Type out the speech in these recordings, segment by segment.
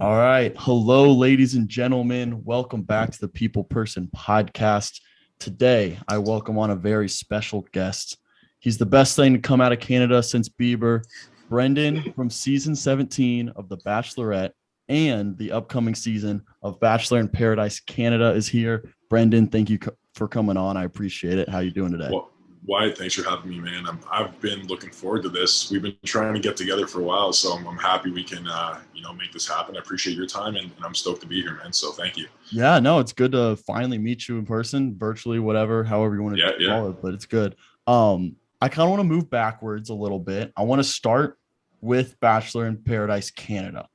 All right. Hello, ladies and gentlemen. Welcome back to the People Person podcast. Today, I welcome on a very special guest. He's the best thing to come out of Canada since Bieber. Brendan from season 17 of The Bachelorette and the upcoming season of Bachelor in Paradise Canada is here. Brendan, thank you for coming on. I appreciate it. How you doing today? Well, Wyatt, thanks for having me, man. I've been looking forward to this. We've been trying to get together for a while, so I'm happy we can, make this happen. I appreciate your time, and I'm stoked to be here, man. So thank you. Yeah, no, it's good to finally meet you in person, virtually, whatever, however you want to Yeah, yeah. call it, but it's good. I kind of want to move backwards a little bit. I want to start with Bachelor in Paradise Canada.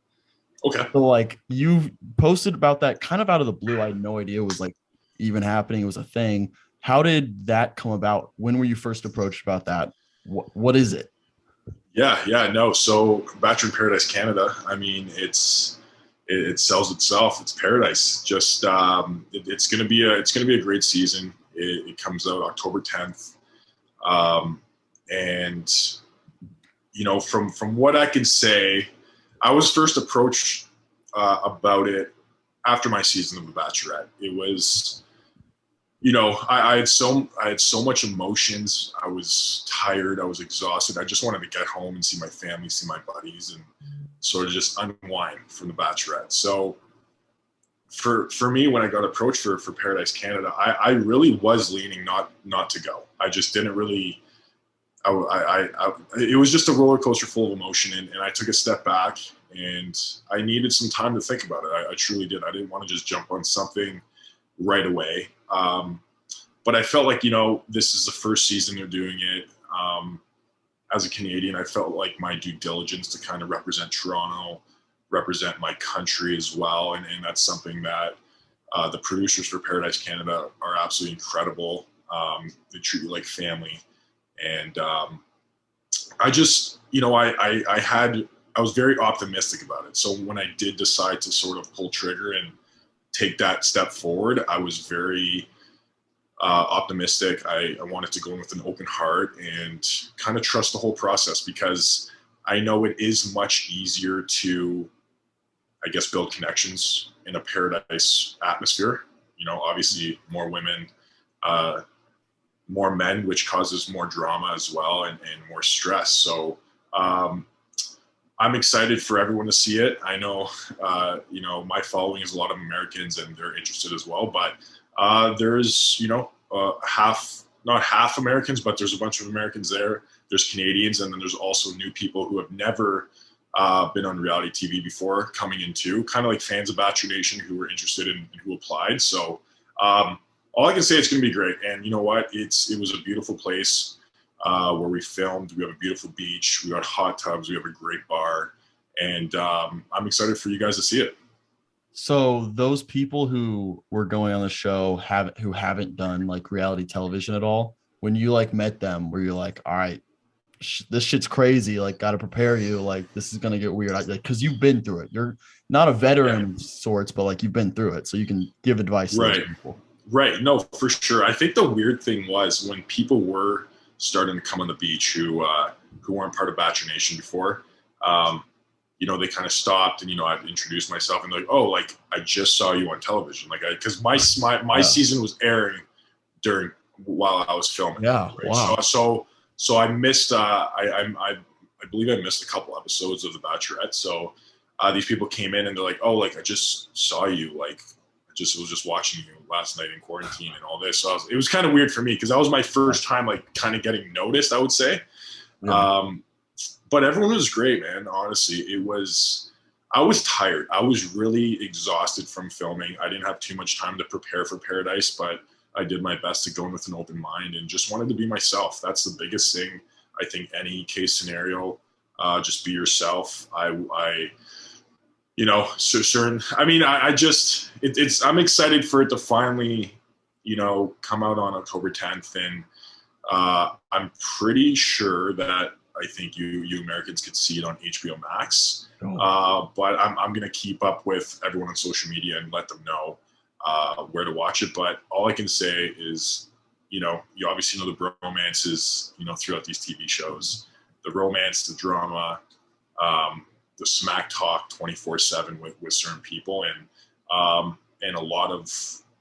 Okay. So like you posted about that kind of out of the blue. I had no idea it was like even happening. It was a thing. How did that come about? When were you first approached about that? What is it? Yeah, yeah. No, so Bachelor in Paradise Canada. I mean, it sells itself. It's paradise. Just it's gonna be a great season. It comes out October 10th, and from what I can say, I was first approached about it after my season of The Bachelorette. It was, I had so much emotions. I was tired. I was exhausted. I just wanted to get home and see my family, see my buddies, and sort of just unwind from The Bachelorette. So for me, when I got approached for Paradise Canada, I really was leaning not to go. I just didn't really. It was just a roller coaster full of emotion, and I took a step back, and I needed some time to think about it. I truly did. I didn't want to just jump on something right away. But I felt like, this is the first season they're doing it. As a Canadian, I felt like my due diligence to kind of represent Toronto, represent my country as well. And that's something that the producers for Paradise Canada are absolutely incredible. They treat you like family. And I just, I was very optimistic about it. So when I did decide to sort of pull trigger and take that step forward, I was very optimistic. I wanted to go in with an open heart and kind of trust the whole process, because I know it is much easier to, I guess, build connections in a paradise atmosphere. Obviously more women, more men, which causes more drama as well, and more stress. So I'm excited for everyone to see it. I know, my following is a lot of Americans, and they're interested as well. But there's, not half Americans, but there's a bunch of Americans there. There's Canadians, and then there's also new people who have never been on reality TV before coming in too, kind of like fans of Bachelor Nation who were interested in who applied. So all I can say, it's going to be great. And you know what? It was a beautiful place where we filmed. We have a beautiful beach. We got hot tubs. We have a great bar, and I'm excited for you guys to see it. So those people who were going on the show who haven't done like reality television at all, when you like met them, were you like, all right, this shit's crazy. Like, got to prepare you. Like, this is gonna get weird. Like, because you've been through it. You're not a Yeah. veteran of sorts, but like you've been through it, so you can give advice to those Right. people. Right. No, for sure. I think the weird thing was when people were starting to come on the beach who weren't part of Bachelor Nation before. Um, they kind of stopped, and I'd introduced myself, and they're like, "Oh, like I just saw you on television." Like, because my Yeah. season was airing during while I was filming, Yeah. right? Wow. So I missed. I believe I missed a couple episodes of The Bachelorette. So these people came in, and they're like, "Oh, like I just saw you. Like I just was just watching you last night in quarantine and all this." So it was kind of weird for me, because that was my first time like kind of getting noticed, I would say. Yeah. Um, but everyone was great, man. Honestly, I was tired. I was really exhausted from filming. I didn't have too much time to prepare for Paradise, but I did my best to go in with an open mind and just wanted to be myself. That's the biggest thing. I think any case scenario, just be yourself. So certain. I mean, I just, I'm excited for it to finally, come out on October 10th, and I'm pretty sure that I think you Americans could see it on HBO Max. Oh. But I'm going to keep up with everyone on social media and let them know where to watch it. But all I can say is, you obviously know the bromances, throughout these TV shows, the romance, the drama, the smack talk 24/7 with certain people, and a lot of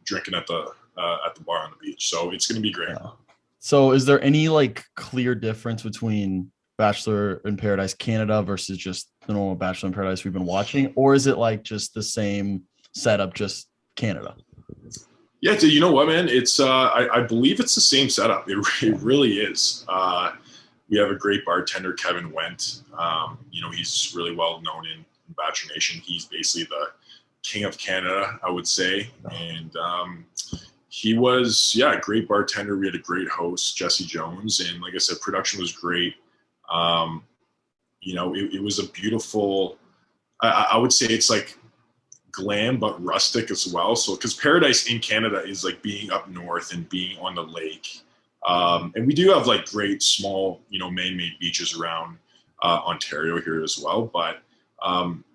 drinking at the bar on the beach. So it's going to be great. Yeah. So is there any like clear difference between Bachelor in Paradise Canada versus just the normal Bachelor in Paradise we've been watching, or is it like just the same setup, just Canada? Yeah, so you know what, man? It's I believe it's the same setup. It really is. We have a great bartender, Kevin Wendt. He's really well known in Bachelor Nation. He's basically the king of Canada, I would say. And he was, a great bartender. We had a great host, Jesse Jones. And like I said, production was great. It was a beautiful, I would say it's like glam, but rustic as well. So, because Paradise in Canada is like being up north and being on the lake. And we do have like great small, man-made beaches around Ontario here as well. But,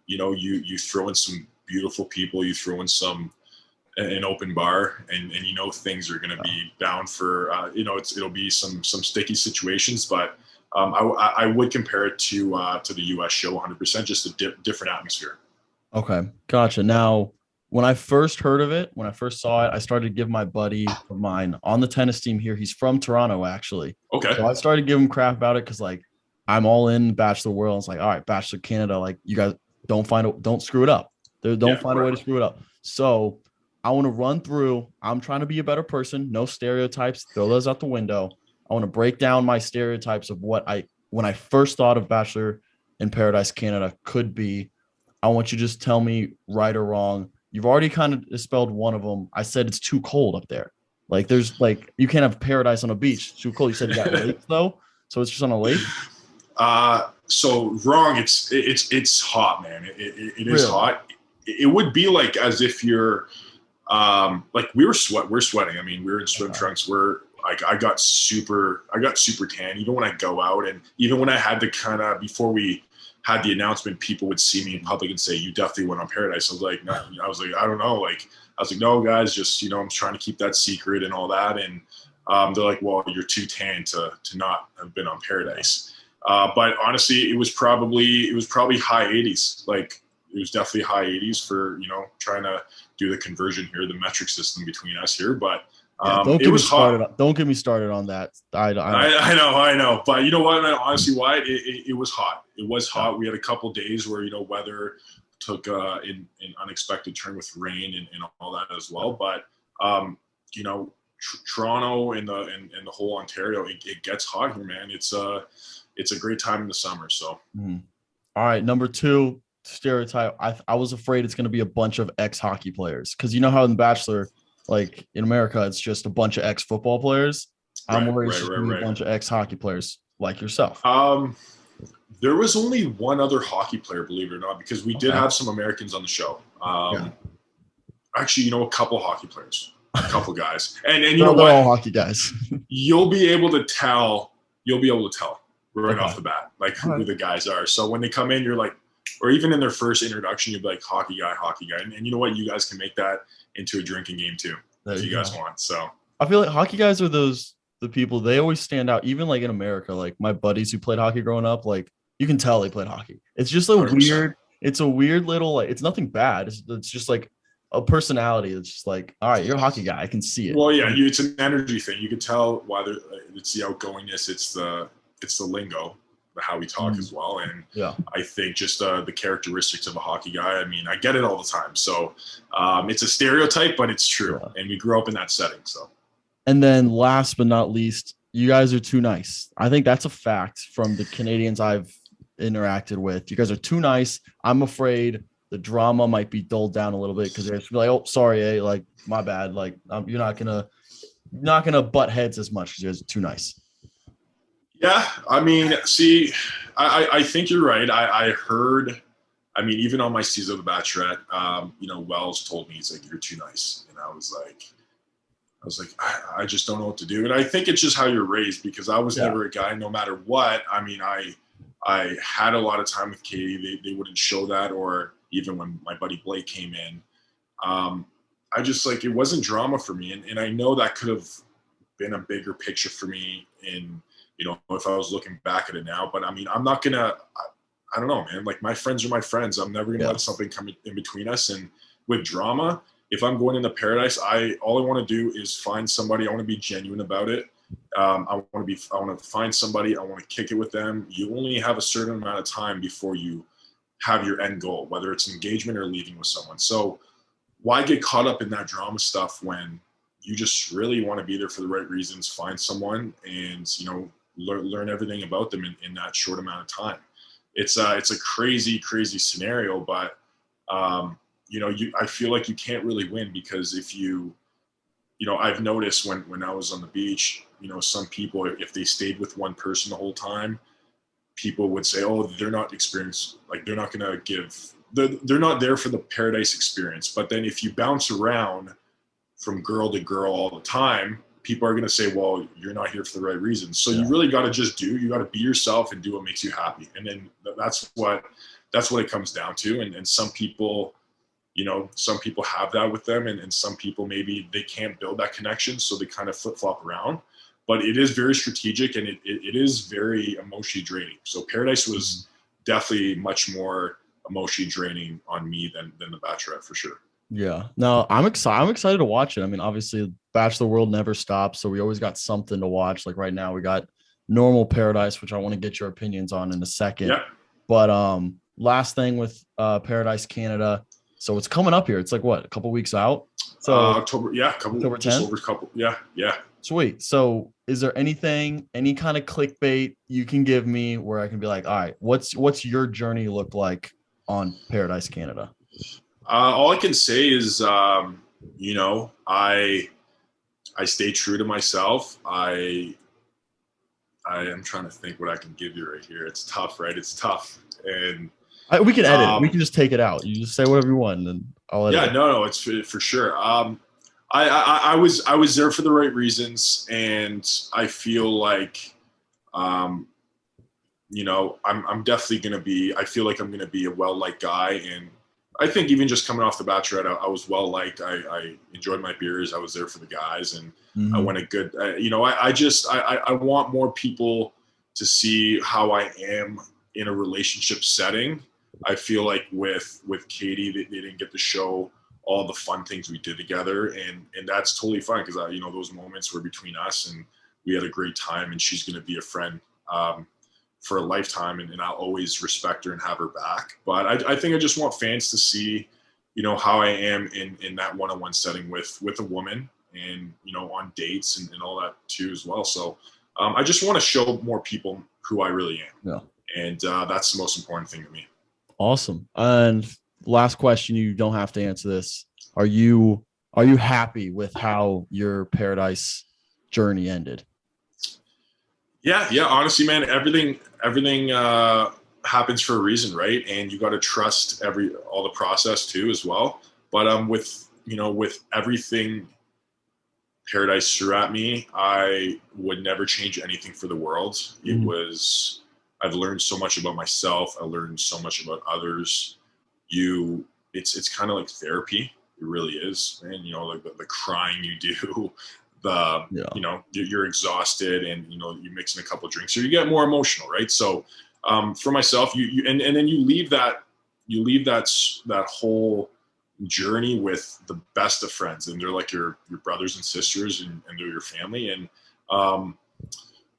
you throw in some beautiful people, you throw in an open bar, and things are going to be bound for, it'll be some sticky situations. But I would compare it to the US show 100%, just a different atmosphere. Okay, gotcha. Now, when I first heard of it, when I first saw it, I started to give my buddy of mine on the tennis team here. He's from Toronto, actually. Okay. So I started giving him crap about it because, like, I'm all in Bachelor world. It's like, all right, Bachelor Canada, like, you guys don't screw it up. Don't find a way to screw it up. So I want to run through. I'm trying to be a better person. No stereotypes. Throw those out the window. I want to break down my stereotypes of what when I first thought of Bachelor in Paradise Canada could be. I want you to just tell me right or wrong. You've already kind of dispelled one of them. I said it's too cold up there. Like there's like you can't have paradise on a beach. It's too cold. You said you got lakes though, so it's just on a lake. So wrong. It's hot, man. It is Really? hot. It would be like as if you're like we're sweating. I mean, we're in swim trunks. We're like I got super tan. Even when I go out, and even when I had to kind of before we had the announcement, people would see me in public and say, "You definitely went on Paradise." I was like, "No," I don't know. Like, I was like, "No, guys, just I'm trying to keep that secret and all that." And they're like, "Well, you're too tan to not have been on Paradise." But honestly, it was probably high 80s. Like, it was definitely high 80s for trying to do the conversion here, the metric system between us here. But Don't get me started. Don't get me started on that. I know. But you know what, man? Honestly, why it was hot. It was hot. We had a couple days where weather took an unexpected turn with rain and all that as well. But Toronto and the whole Ontario, it gets hot here, man. It's a great time in the summer. So, All right, number 2 stereotype. I was afraid it's going to be a bunch of ex-hockey players because you know how in The Bachelor, like in America, it's just a bunch of ex-football players. I'm worried it's just a bunch of ex-hocky players like yourself. There was only one other hockey player, believe it or not, because we did have some Americans on the show. Actually, a couple hockey players, a couple guys, and you know what? They're all hockey guys. You'll be able to tell right off the bat, like who the guys are. So when they come in, you're like, or even in their first introduction, you'll be like hockey guy. And you know what? You guys can make that into a drinking game too, if you guys want. So I feel like hockey guys are the people, they always stand out. Even like in America, like my buddies who played hockey growing up, like you can tell they played hockey. It's just a 100%. It's a weird little, like, it's nothing bad. It's just like a personality. It's just like, all right, you're a hocky guy. I can see it. Well, yeah, it's an energy thing. You can tell why it's the outgoingness. It's the lingo, how we talk as well. And I think just the characteristics of a hockey guy. I mean, I get it all the time. So it's a stereotype, but it's true. Yeah. And we grew up in that setting. So. And then last but not least, you guys are too nice. I think that's a fact from the Canadians I've interacted with. You guys are too nice. I'm afraid the drama might be dulled down a little bit because they're just like, "Oh, sorry, like my bad." Like you're not gonna butt heads as much because you guys are too nice. Yeah, I mean, see, I think you're right. I heard, I mean, even on my season of The Bachelorette, Wells told me, he's like, "You're too nice," and I was like, I just don't know what to do. And I think it's just how you're raised, because I was never a guy, no matter what. I mean, I had a lot of time with Katie. They wouldn't show that, or even when my buddy Blake came in, I just like, it wasn't drama for me. And I know that could have been a bigger picture for me in, if I was looking back at it now. But I mean, I'm not gonna I don't know, man. Like, my friends are my friends. I'm never gonna let something come in between us. And with drama, if I'm going into paradise, all I want to do is find somebody. I want to be genuine about it. I want to find somebody. I want to kick it with them. You only have a certain amount of time before you have your end goal, whether it's engagement or leaving with someone. So why get caught up in that drama stuff when you just really want to be there for the right reasons, find someone, and, you know, learn everything about them in that short amount of time. It's a crazy scenario, but you know, I feel like you can't really win, because if you know, I've noticed when I was on the beach, you know, some people, if they stayed with one person the whole time, people would say, oh, they're not experienced, like they're not going to they're not there for the paradise experience. But then if you bounce around from girl to girl all the time, people are going to say, well, you're not here for the right reasons. So you really got to you got to be yourself and do what makes you happy. And then that's what it comes down to. And some people, you know, some people have that with them, and some people, maybe they can't build that connection, so they kind of flip-flop around. But it is very strategic, and it is very emotionally draining. So paradise was definitely much more emotionally draining on me than the Bachelorette, for sure. Yeah. No, I'm excited to watch it. I mean, obviously Bachelor World never stops, so we always got something to watch. Like right now we got Normal Paradise, which I want to get your opinions on in a second. Yeah. But last thing with Paradise Canada. So it's coming up here. It's like what, a couple weeks out? So October 10th. Yeah. Sweet. So is there any kind of clickbait you can give me where I can be like, all right, what's your journey look like on Paradise Canada? All I can say is, you know, I stay true to myself. I am trying to think what I can give you right here. It's tough, right? It's tough. And we can edit. We can just take it out. You just say whatever you want, and then I'll edit. Yeah, no, it's for sure. I was there for the right reasons, and I feel like, you know, I'm definitely gonna be. I feel like I'm gonna be a well-liked guy, and I think even just coming off the Bachelorette, I was well-liked. I enjoyed my beers. I was there for the guys, and I went a good. You know, I want more people to see how I am in a relationship setting. I feel like with Katie, they didn't get to show all the fun things we did together, and that's totally fine, because you know, those moments were between us, and we had a great time, and she's going to be a friend for a lifetime, and I'll always respect her and have her back. But I think I just want fans to see, you know, how I am in that one-on-one setting with a woman, and, you know, on dates and all that too as well. So I just want to show more people who I really am. Yeah. And that's the most important thing to me. Awesome. And last question, you don't have to answer this. Are you happy with how your Paradise journey ended? Yeah. Honestly, man, everything happens for a reason, right? And you got to trust all the process too as well. But with everything Paradise threw at me, I would never change anything for the world. I've learned so much about myself. I learned so much about others. It's kind of like therapy. It really is. And, you know, like the crying you do, you know, you're exhausted, and, you know, you're mixing a couple of drinks, so you get more emotional, right? So for myself, and then you leave that whole journey with the best of friends, and they're like your brothers and sisters, and they're your family. And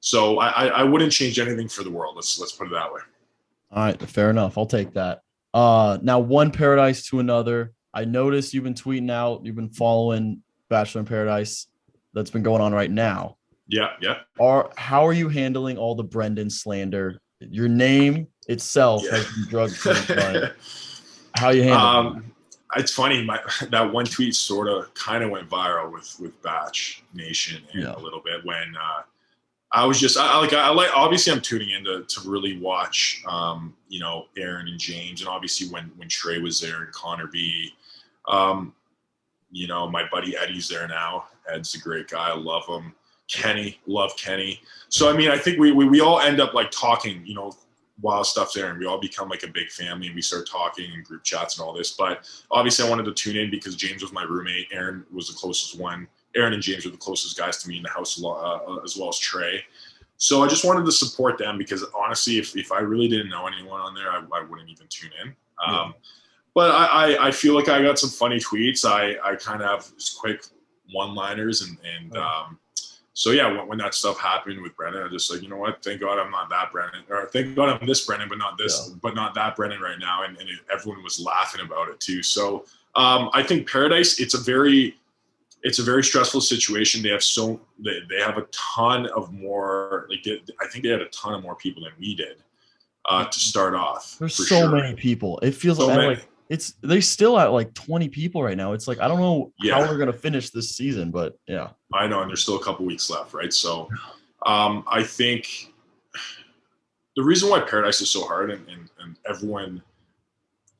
so I wouldn't change anything for the world. Let's put it that way. All right, fair enough. I'll take that. Now, one Paradise to another. I noticed you've been tweeting out, you've been following Bachelor in Paradise that's been going on right now. Yeah. How are you handling all the Brendan slander? Your name itself has been drugged to the mud. How are you handling that? It's funny. That one tweet sort of kind of went viral with Batch Nation, and a little bit when I was just I like obviously I'm tuning in to really watch you know, Aaron and James, and obviously when Trey was there, and Connor B, you know, my buddy Eddie's there now. Ed's a great guy. I love him. Kenny, love Kenny. So I mean, I think we all end up like talking, you know, while stuff's there, and we all become like a big family, and we start talking in group chats and all this. But obviously I wanted to tune in because James was my roommate. Aaron was the closest one. Aaron and James were the closest guys to me in the house, as well as Trey. So I just wanted to support them because honestly, if I really didn't know anyone on there, I wouldn't even tune in. But I feel like I got some funny tweets. I kind of have quick one-liners and so yeah, when that stuff happened with Brennan, I just like, you know what? Thank God I'm not that Brennan, or thank God I'm this Brennan, but not this, but not that Brennan right now. And everyone was laughing about it too. So I think Paradise, it's a very stressful situation. They have they have a ton of more, I think they had a ton of more people than we did to start off. There's so many people. It feels so like they're still at like 20 people right now. It's like, I don't know how we're going to finish this season, but yeah. I know. And there's still a couple weeks left. Right. So I think the reason why Paradise is so hard and everyone,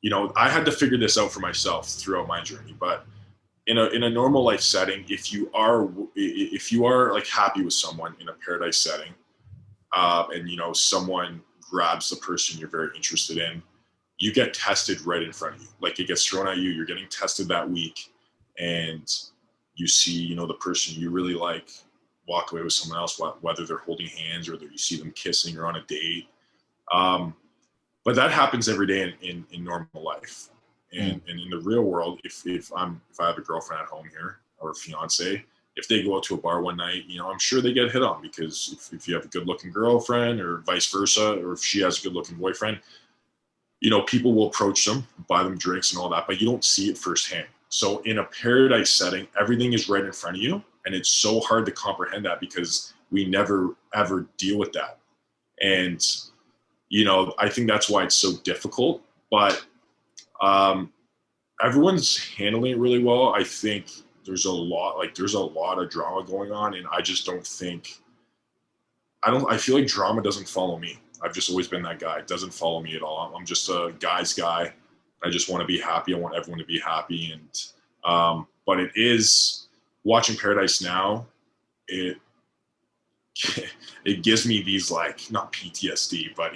you know, I had to figure this out for myself throughout my journey, but in a normal life setting, if you are like happy with someone in a Paradise setting, and you know, someone grabs the person you're very interested in, you get tested right in front of you. Like it gets thrown at you. You're getting tested that week, and you see, you know, the person you really like walk away with someone else, whether they're holding hands or that you see them kissing or on a date. But that happens every day in normal life. And in the real world, if I have a girlfriend at home here or a fiance, if they go out to a bar one night, you know, I'm sure they get hit on because if you have a good looking girlfriend or vice versa, or if she has a good looking boyfriend, you know, people will approach them, buy them drinks and all that, but you don't see it firsthand. So in a Paradise setting, everything is right in front of you. And it's so hard to comprehend that because we never, ever deal with that. And, you know, I think that's why it's so difficult, but everyone's handling it really well. I think there's a lot of drama going on. And I just don't think, I feel like drama doesn't follow me. I've just always been that guy. It doesn't follow me at all. I'm just a guy's guy. I just want to be happy. I want everyone to be happy. And, but it is watching Paradise now. It gives me these like, not PTSD, but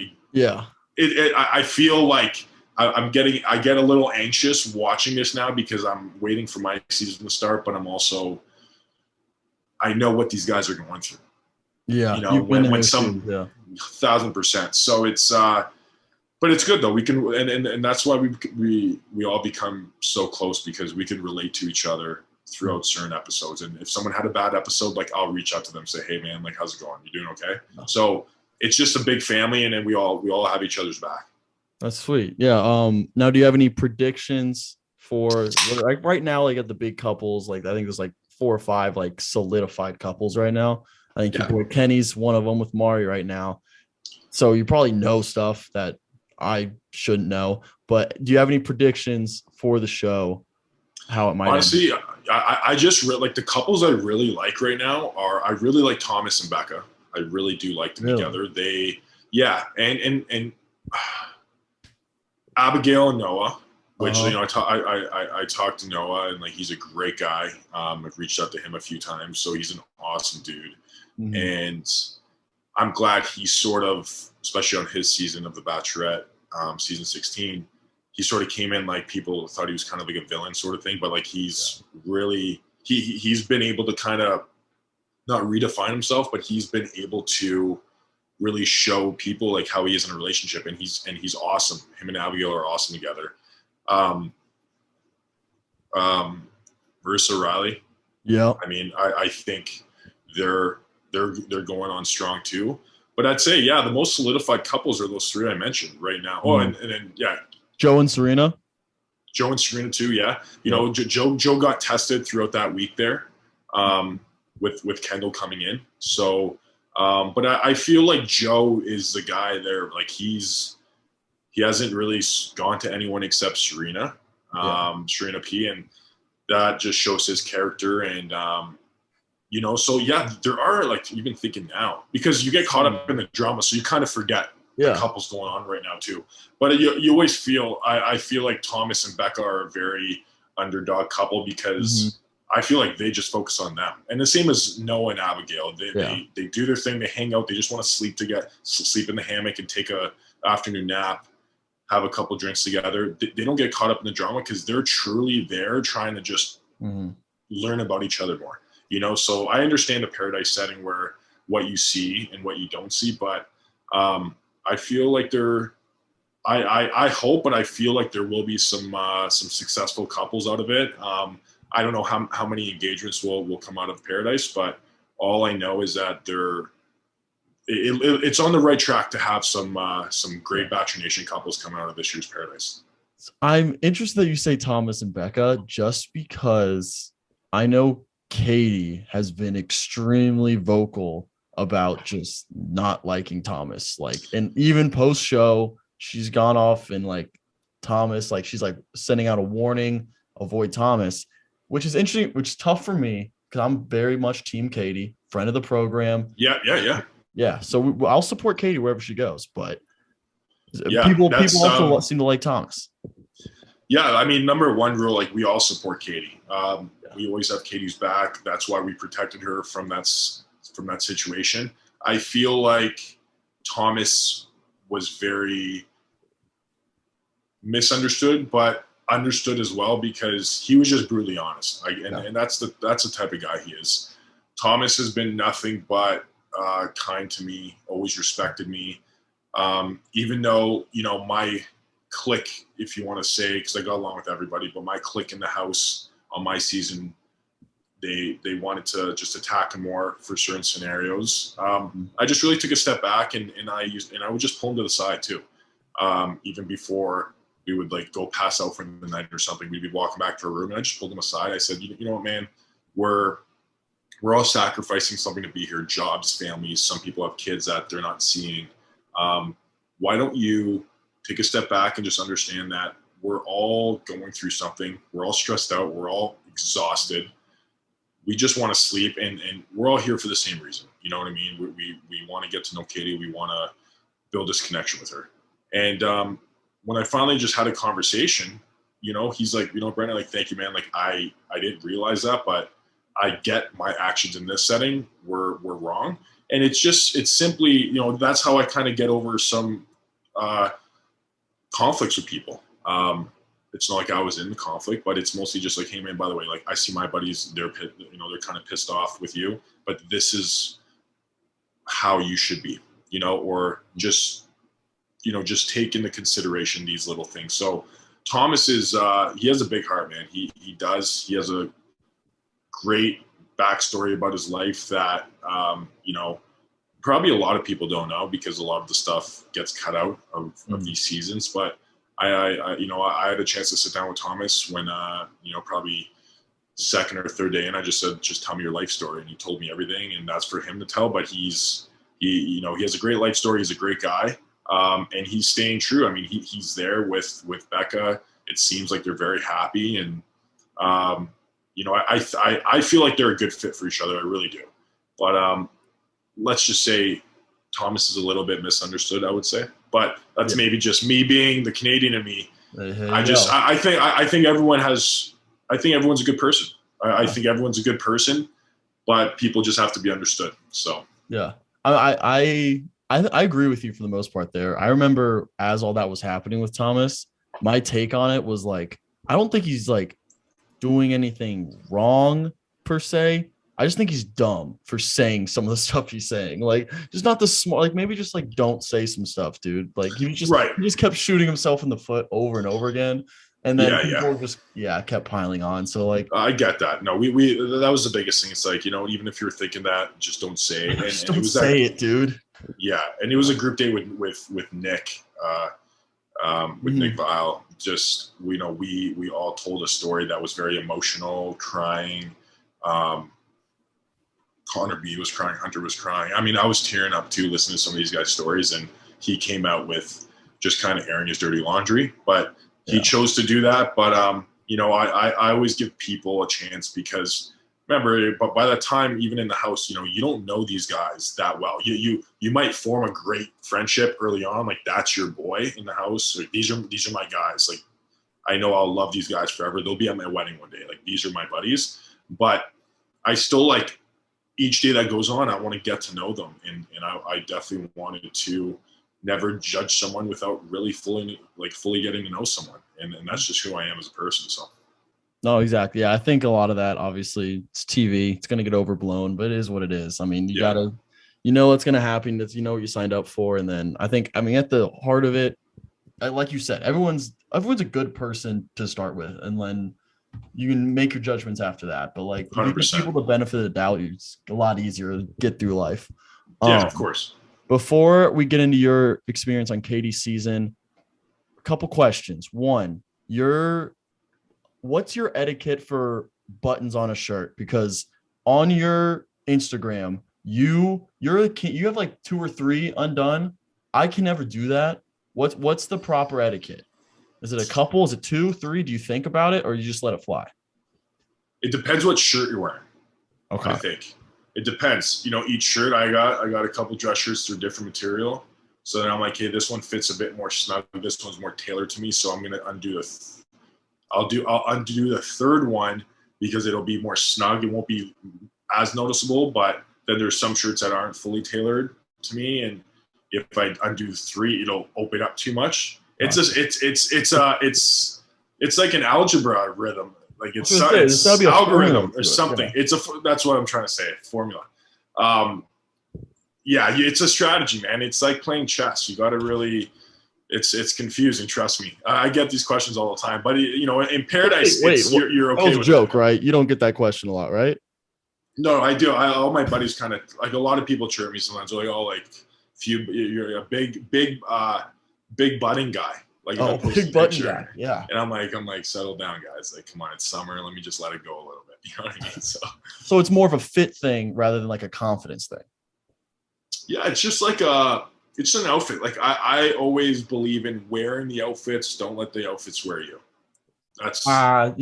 I feel like I get a little anxious watching this now because I'm waiting for my season to start, but I know what these guys are going through. Yeah. You know, when some 1,000%. So it's, but it's good though. We can, and that's why we all become so close because we can relate to each other throughout certain episodes. And if someone had a bad episode, like I'll reach out to them and say, hey man, like, how's it going? You doing okay? So it's just a big family and then we all have each other's back. That's sweet. Yeah. Now do you have any predictions for like right now, like at the big couples, like I think there's like 4 or 5 like solidified couples right now. I think your boy Kenny's one of them with Mari right now. So you probably know stuff that I shouldn't know, but do you have any predictions for the show? How it might honestly end? I just like the couples I really like right now I really like Thomas and Becca. I really do like them together. And Abigail and Noah, which you know I talked to Noah and like he's a great guy. I've reached out to him a few times, so he's an awesome dude. And I'm glad he sort of, especially on his season of The Bachelorette, season 16, he sort of came in like people thought he was kind of like a villain sort of thing, but like he's really he's been able to kind of not redefine himself, but he's been able to really show people like how he is in a relationship, and he's awesome. Him and Abigail are awesome together. Marissa Riley. Yeah. I mean, I think they're going on strong too. But I'd say, yeah, the most solidified couples are those 3 I mentioned right now. Oh, and then Joe and Serena. Joe and Serena too. Yeah, you know, Joe got tested throughout that week there, with Kendall coming in. So, but I feel like Joe is the guy there. Like he hasn't really gone to anyone except Serena, Serena P, and that just shows his character and. You know, so yeah, there are like even thinking now because you get caught up in the drama, so you kind of forget the couples going on right now too. But you always feel I feel like Thomas and Becca are a very underdog couple because I feel like they just focus on them, and the same as Noah and Abigail. They do their thing, they hang out, they just want to sleep in the hammock and take a afternoon nap, have a couple drinks together. They don't get caught up in the drama because they're truly there trying to just learn about each other more. You know, so I understand the Paradise setting where what you see and what you don't see. But I feel like I hope, but I feel like there will be some successful couples out of it. I don't know how many engagements will come out of Paradise, but all I know is that it's on the right track to have some great Bachelor Nation couples coming out of this year's Paradise. I'm interested that you say Thomas and Becca, just because I know Katie has been extremely vocal about just not liking Thomas. Like, and even post show, she's gone off and like Thomas, like she's like sending out a warning, avoid Thomas, which is interesting, which is tough for me because I'm very much team Katie, friend of the program. Yeah. So I'll support Katie wherever she goes, but yeah, people also seem to like Thomas. Yeah, I mean, number one rule, like we all support Katie. We always have Katie's back. That's why we protected her from that situation. I feel like Thomas was very misunderstood, but understood as well because he was just brutally honest. And that's the type of guy he is. Thomas has been nothing but kind to me, always respected me. Even though, my clique, if you want to say, because I got along with everybody, but my clique in the house on my season, they wanted to just attack him more for certain scenarios. I just really took a step back and I would just pull him to the side too. Even before we would like go pass out for the night or something, we'd be walking back to our room and I just pulled him aside. I said, you know what, man, we're all sacrificing something to be here, jobs, families. Some people have kids that they're not seeing. Why don't you take a step back and just understand that we're all going through something. We're all stressed out. We're all exhausted. We just want to sleep, and we're all here for the same reason. You know what I mean? We want to get to know Katie. We want to build this connection with her. And when I finally just had a conversation, he's like, Brandon, like, thank you, man. Like, I didn't realize that, but I get my actions in this setting were wrong. And it's simply, that's how I kind of get over some conflicts with people. It's not like I was in the conflict, but it's mostly just like, hey man, by the way, like I see my buddies, they're kind of pissed off with you, but this is how you should be, or just take into consideration these little things. So Thomas is, he has a big heart, man. He has a great backstory about his life that, probably a lot of people don't know because a lot of the stuff gets cut out of these seasons. But I had a chance to sit down with Thomas when, probably second or third day. And I just said, just tell me your life story. And he told me everything, and that's for him to tell. But he has a great life story. He's a great guy. And he's staying true. I mean, he's there with Becca. It seems like they're very happy. And, I feel like they're a good fit for each other. I really do. But, let's just say Thomas is a little bit misunderstood, I would say, but that's maybe just me being the Canadian in me. I think everyone's a good person. I think everyone's a good person, but people just have to be understood. So, yeah, I agree with you for the most part there. I remember as all that was happening with Thomas, my take on it was like, I don't think he's like doing anything wrong per se. I just think he's dumb for saying some of the stuff he's saying. Like, just not the smart. Like, maybe just like don't say some stuff, dude. Like, he just kept shooting himself in the foot over and over again, and then people just kept piling on. So like, I get that. No, we that was the biggest thing. It's like, even if you're thinking that, just don't say it. Just don't say it, dude. Yeah, and it was a group date with Nick. With Nick Vile. Just we all told a story that was very emotional, crying. Connor B was crying, Hunter was crying. I mean, I was tearing up too listening to some of these guys' stories, and he came out with just kind of airing his dirty laundry, but he chose to do that. But I always give people a chance because remember, but by that time, even in the house, you don't know these guys that well. You might form a great friendship early on, like that's your boy in the house. Or these are my guys. Like I know I'll love these guys forever. They'll be at my wedding one day. Like these are my buddies. But I still like each day that goes on, I want to get to know them, and I definitely wanted to never judge someone without really fully getting to know someone, and that's just who I am as a person. So. No, exactly. Yeah, I think a lot of that, obviously, it's TV. It's going to get overblown, but it is what it is. I mean, you You know what's gonna happen. That's you know what you signed up for, and then I think at the heart of it, like you said, everyone's a good person to start with, and then you can make your judgments after that. But like if you give 100%. people the benefit of the doubt, it's a lot easier to get through life. Yeah, of Um, course. Before we get into your experience on Katie's season, a couple questions. One, what's your etiquette for buttons on a shirt? Because on your Instagram, you have like two or three undone. I can never do that. What's the proper etiquette? Is it a couple? Is it two, three? Do you think about it or you just let it fly? It depends what shirt you're wearing. I Okay. think it depends. Each shirt I got a couple dress shirts through different material. So then I'm like, hey, this one fits a bit more snug. This one's more tailored to me. So I'm gonna I'll undo the third one because it'll be more snug. It won't be as noticeable. But then there's some shirts that aren't fully tailored to me, and if I undo three, it'll open up too much. It's just it's like an algebra rhythm. Like it's algorithm or something. Yeah. That's what I'm trying to say. Formula. Yeah, it's a strategy, man. It's like playing chess. You got to really. It's confusing. Trust me. I get these questions all the time. But in paradise, you're okay. That was a joke, right? You don't get that question a lot, right? No, I do. All my buddies kind of like a lot of people chirp me sometimes. They're like, "Oh, like you're a big butting guy." Like big button guy. Yeah. And I'm like, settle down, guys. Like, come on, it's summer. Let me just let it go a little bit. You know what I mean? So it's more of a fit thing rather than like a confidence thing. Yeah, it's just like it's an outfit. Like I always believe in wearing the outfits. Don't let the outfits wear you. That's the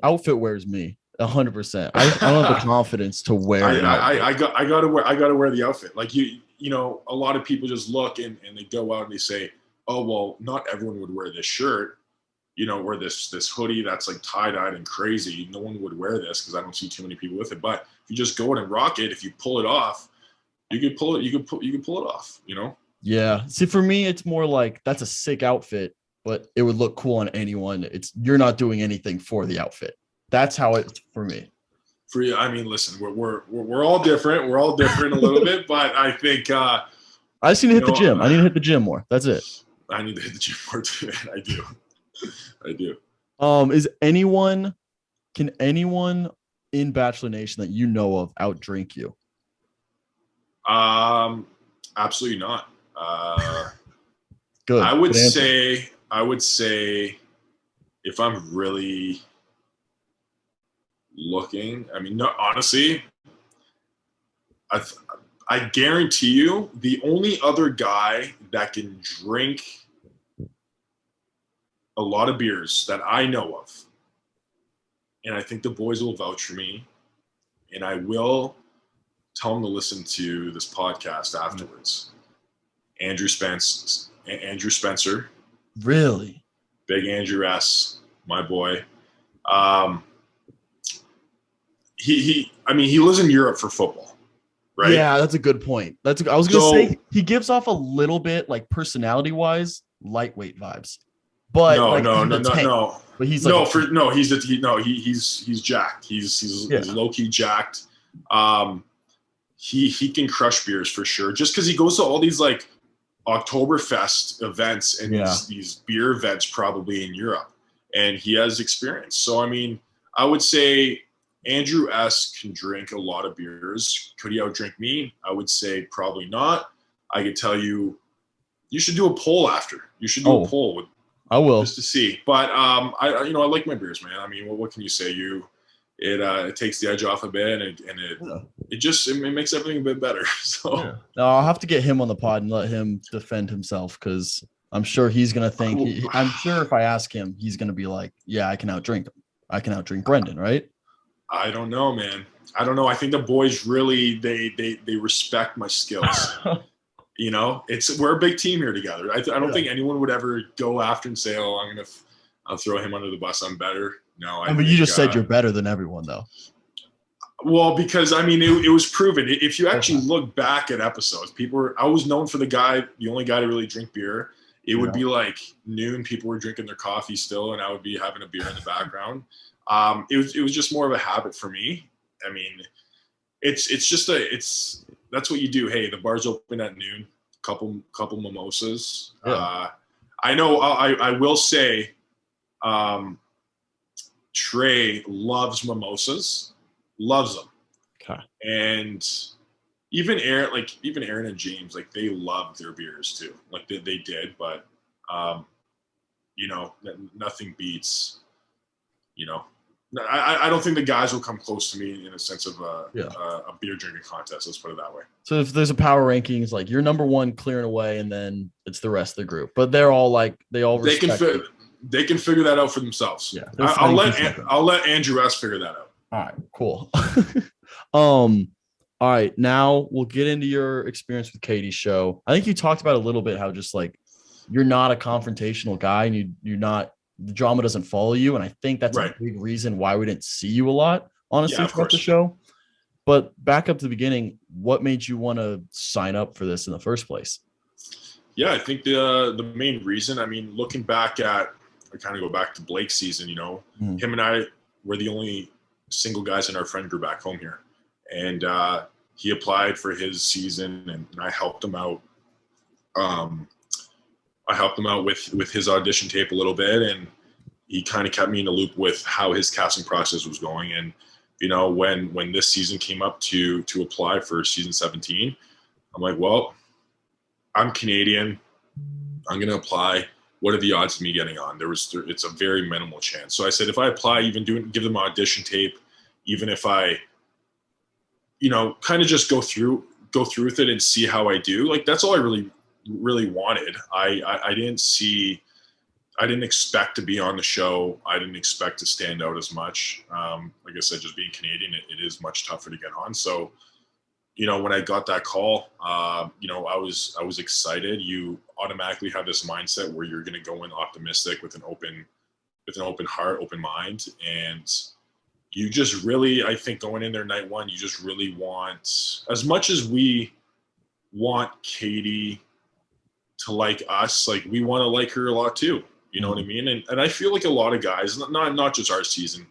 outfit wears me 100%. I don't have the confidence to wear it. I gotta wear the outfit. Like a lot of people just look and they go out and they say, oh, well, not everyone would wear this shirt, or this hoodie that's like tie-dyed and crazy. No one would wear this because I don't see too many people with it. But if you just go in and rock it, if you pull it off, you can pull it off, Yeah. See, for me, it's more like that's a sick outfit, but it would look cool on anyone. You're not doing anything for the outfit. That's how it's for me. For you, I mean, listen, we're all different. We're all different a little bit, but I think I just need to hit the gym. I need to hit the gym more. That's it. I need to hit the gym more too. I do. Can anyone in Bachelor Nation that you know of outdrink you? Absolutely not. Good. I would say if I'm really looking, I mean, no, honestly, I guarantee you the only other guy that can drink a lot of beers that I know of, and I think the boys will vouch for me, and I will tell them to listen to this podcast afterwards. Andrew Spencer. Really? Big Andrew S., my boy. He lives in Europe for football, right? Yeah, that's a good point. I was going to say he gives off a little bit like personality-wise lightweight vibes. But no. But he's he's jacked. He's low key jacked. He can crush beers for sure. Just because he goes to all these like Oktoberfest events and these beer events probably in Europe, and he has experience. So I mean, I would say Andrew S. can drink a lot of beers. Could he outdrink me? I would say probably not. I could tell you, you should do a poll after. You should do a poll with. I will just to see, but I like my beers, man. I mean, what can you say? It takes the edge off a bit, and it makes everything a bit better. So no, I'll have to get him on the pod and let him defend himself because I'm sure he's gonna think. I'm sure if I ask him, he's gonna be like, "Yeah, I can outdrink him. I can outdrink Brendan, right?" I don't know, man. I don't know. I think the boys really they respect my skills. We're a big team here together. I don't think anyone would ever go after and say, "Oh, I'll throw him under the bus. I'm better." No, I mean, you just said you're better than everyone, though. Well, because I mean, it was proven. If you actually look back at episodes, I was known for the only guy to really drink beer. It would be like noon. People were drinking their coffee still, and I would be having a beer in the background. It was just more of a habit for me. I mean, it's that's what you do. Hey, the bar's open at noon. Couple mimosas. Yeah. I know. I will say, Trey loves mimosas, loves them, Okay. and even Aaron and James, like they love their beers too. Like they did, but you know, nothing beats. You know, I don't think the guys will come close to me in a sense of a beer drinking contest. Let's put it that way. So if there's a power rankings, like you're number one clearing away, and then it's the rest of the group. But they're all like they can figure that out for themselves. Yeah, I'll let Andrew S figure that out. All right, cool. All right, now we'll get into your experience with Katie's show. I think you talked about a little bit how just like you're not a confrontational guy, and you're not, the drama doesn't follow you, and I think that's a big reason why we didn't see you a lot, honestly, throughout the show. But back up to the beginning, what made you want to sign up for this in the first place? Yeah, I think the main reason, I mean, looking back at, I kind of go back to Blake's season, you know, him and I were the only single guys in our friend group back home here. And he applied for his season, and I helped him out. I helped him out with his audition tape a little bit, and he kind of kept me in the loop with how his casting process was going. And you know, when this season came up to apply for season 17, I'm like, well, I'm Canadian. I'm going to apply. What are the odds of me getting on? It's a very minimal chance. So I said, if I apply, even give them an audition tape, even if I, you know, kind of just go through with it and see how I do. Like, that's all I really wanted. I didn't expect to be on the show. I didn't expect to stand out as much. Like I said, just being Canadian, it is much tougher to get on. So, you know, when I got that call, you know, I was excited. You automatically have this mindset where you're going to go in optimistic with an open heart, open mind. And you just really, I think going in there night one, you just really want, as much as we want Katie to like us, like we want to like her a lot too. You know what I mean? And I feel like a lot of guys, not just our season,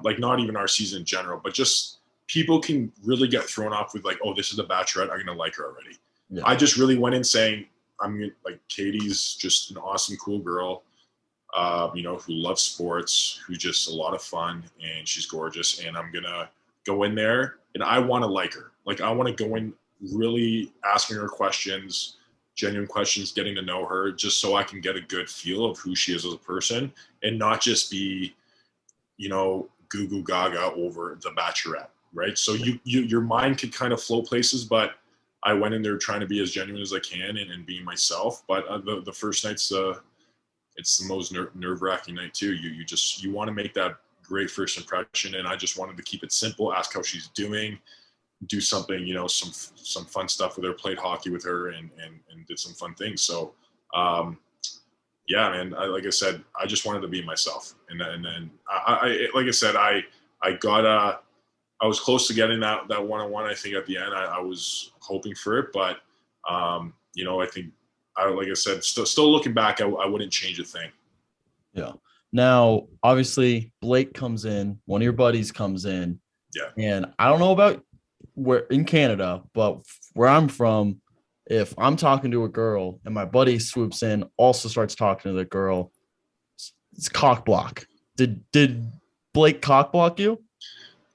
like not even our season in general, but just people can really get thrown off with like, oh, this is the Bachelorette, I'm going to like her already. Yeah. I just really went in saying, like, Katie's just an awesome, cool girl, you know, who loves sports, who's just a lot of fun, and she's gorgeous. And I'm going to go in there and I want to like her. Like, I want to go in really asking her questions, genuine questions, getting to know her, just so I can get a good feel of who she is as a person, and not just be, you know, goo goo gaga over the Bachelorette, right? So your mind could kind of flow places, but I went in there trying to be as genuine as I can and being myself. But the first night's it's the most nerve-wracking night too. You want to make that great first impression, and I just wanted to keep it simple, ask how she's doing, do something, you know, some fun stuff with her, played hockey with her, and did some fun things. So, yeah, man, like I said, I just wanted to be myself. And then I like I said, I was close to getting that one-on-one. I think at the end, I was hoping for it, but, you know, I think like I said, still looking back, I wouldn't change a thing. Yeah. Now, obviously Blake comes in, one of your buddies comes in. Yeah. And I don't know about where in Canada, but where I'm from, if I'm talking to a girl and my buddy swoops in, also starts talking to the girl, it's cock block. Did Blake cock block you?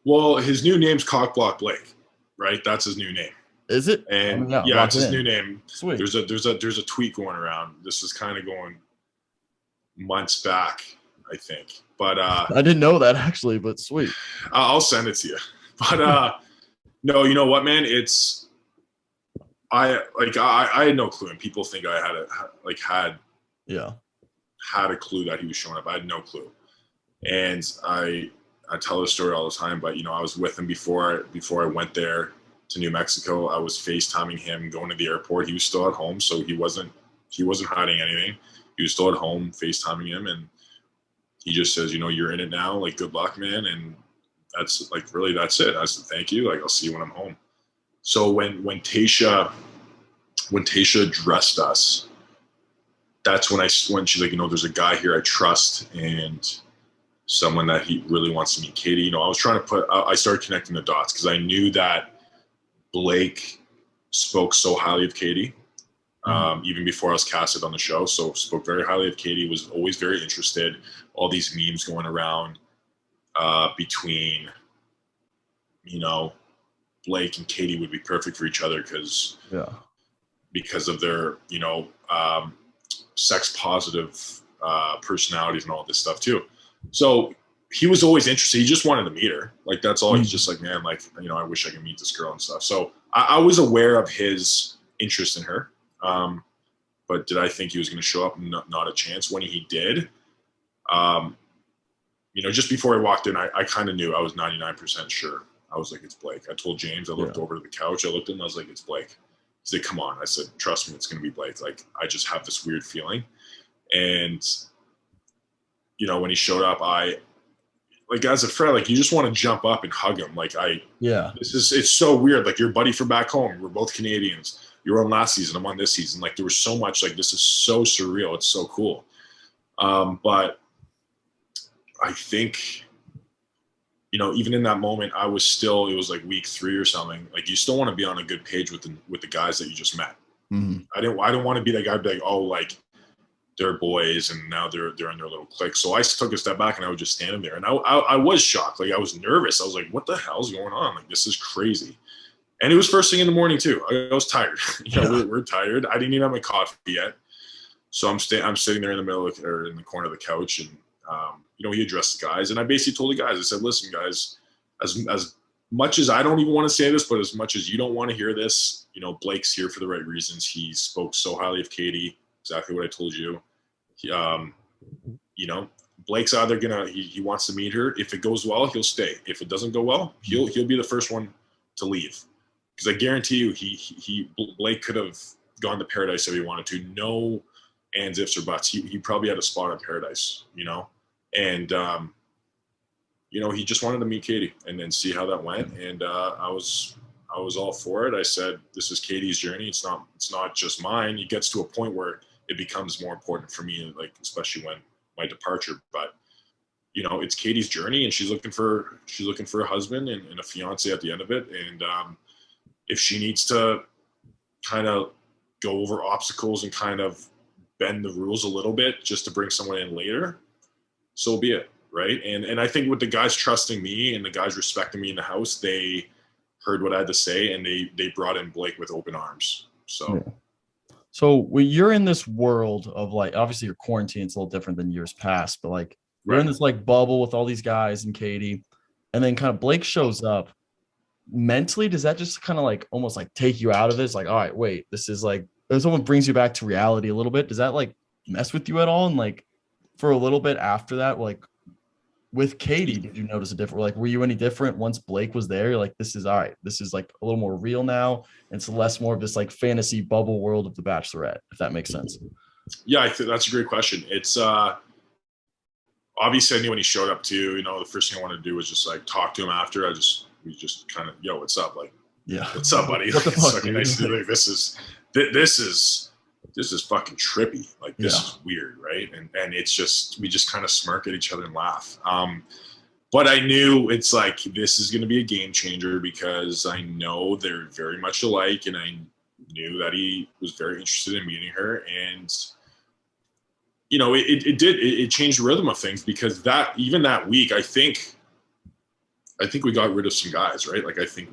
Well, his new name's Cockblock Blake, right? That's his new name. Is it? And yeah, it's his new name. Sweet. There's a tweet going around. This is kind of going months back, I think. But I didn't know that actually, but sweet. I'll send it to you. But no, you know what, man? I had no clue, and people think I had a clue that he was showing up. I had no clue, and I tell this story all the time. But you know, I was with him before I went there to New Mexico. I was FaceTiming him going to the airport. He was still at home, so he wasn't hiding anything. He was still at home, FaceTiming him, and he just says, you know, you're in it now. Like, good luck, man. And that's like, really, that's it. I said, thank you. Like, I'll see you when I'm home. So when Tasha dressed us, that's when she's like, you know, there's a guy here I trust and someone that he really wants to meet Katie. You know, I started connecting the dots because I knew that Blake spoke so highly of Katie, even before I was casted on the show. So spoke very highly of Katie, was always very interested. All these memes going around between, Blake and Katie would be perfect for each other because of their, sex positive personalities and all this stuff too. So he was always interested. He just wanted to meet her. Like, that's all. He's just like, man, like, I wish I could meet this girl and stuff. So I was aware of his interest in her. But did I think he was going to show up? Not a chance. When he did, just before I walked in, I kind of knew. I was 99% sure. I was like, it's Blake. I told James, I looked over to the couch. I looked at him. I was like, it's Blake. He said, come on. I said, trust me, it's going to be Blake. Like, I just have this weird feeling. And, when he showed up, like, as a friend, like, you just want to jump up and hug him. Like, it's so weird. Like, your buddy from back home, we're both Canadians. You were on last season, I'm on this season. Like, there was so much, like, this is so surreal. It's so cool. But I think, even in that moment, it was like week 3 or something. Like, you still want to be on a good page with the guys that you just met. Mm-hmm. I don't want to be that guy be like, oh, like, they're boys and now they're in their little clique. So I took a step back and I was just standing there, and I was shocked. Like, I was nervous. I was like, what the hell's going on? Like, this is crazy. And it was first thing in the morning too. I was tired. We're tired. I didn't even have my coffee yet. So I'm sitting there in the middle or in the corner of the couch, and he addressed the guys, and I basically told the guys, I said, listen, guys, as much as I don't even want to say this, but as much as you don't want to hear this, Blake's here for the right reasons. He spoke so highly of Katie, exactly what I told you. Blake's either he wants to meet her. If it goes well, he'll stay. If it doesn't go well, he'll be the first one to leave. Because I guarantee you, Blake could have gone to Paradise if he wanted to. No ands, ifs, or buts. He probably had a spot on Paradise, and he just wanted to meet Katie and then see how that went. And I was all for it. I said, this is Katie's journey. It's not just mine. It gets to a point where it becomes more important for me, like, especially when my departure. But it's Katie's journey, and she's looking for a husband and a fiance at the end of it. And if she needs to kind of go over obstacles and kind of bend the rules a little bit just to bring someone in later, so be it, right? And I think with the guys trusting me and the guys respecting me in the house, they heard what I had to say, and they brought in Blake with open arms. So when you're in this world of, like, obviously your quarantine, it's a little different than years past, but like you're in this like bubble with all these guys and Katie, and then kind of Blake shows up. Mentally, does that just kind of like almost like take you out of this? Like, all right, wait, this is like, if someone brings you back to reality a little bit, does that like mess with you at all? And like for a little bit after that, like with Katie, did you notice a different, like, were you any different once Blake was there? You're like, this is all right. This is like a little more real now. It's less more of this like fantasy bubble world of The Bachelorette, if that makes sense. Yeah, I think that's a great question. It's obviously I knew when he showed up too, the first thing I wanted to do was just like talk to him after. We just kind of, yo, what's up? Like, yeah, what's up, buddy? What the It's fuck, fucking dude? nice to do. Like, this is fucking trippy. Like, this is weird, right? And it's just, we just kind of smirk at each other and laugh. But I knew it's like, this is going to be a game changer because I know they're very much alike, and I knew that he was very interested in meeting her. And it changed the rhythm of things, because even that week, I think we got rid of some guys, right? Like, I think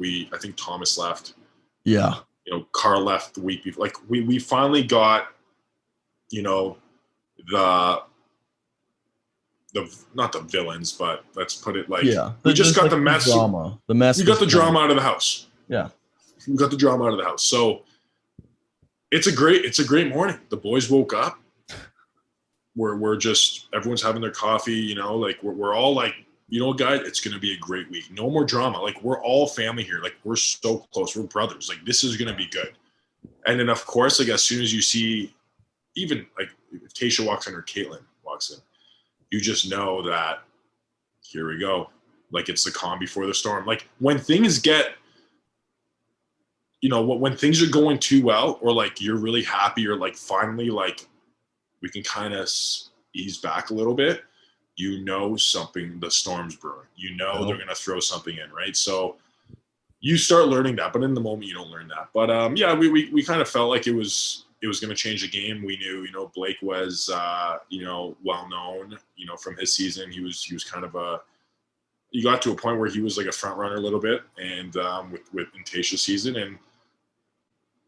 Thomas left. Yeah. Carl left the week before. Like, we finally got, the not the villains, but let's put it like, we just got like the mess. Drama. The mess. We got the drama out of the house. Yeah. We got the drama out of the house. So it's a great morning. The boys woke up. We're just, everyone's having their coffee, like we're all like, guys, it's going to be a great week. No more drama. Like, we're all family here. Like, we're so close. We're brothers. Like, this is going to be good. And then, of course, like, as soon as you see, even like if Tayshia walks in or Caitlin walks in, you just know that here we go. Like, it's the calm before the storm. Like, when things get, when things are going too well, or like you're really happy, or like finally, like, we can kind of ease back a little bit, the storm's brewing. They're going to throw something in, right? So you start learning that, but in the moment you don't learn that. But yeah, we kind of felt like it was going to change the game. We knew, Blake was, well known, from his season. He was kind of he got to a point where he was like a front runner a little bit, and with Tasha's season, and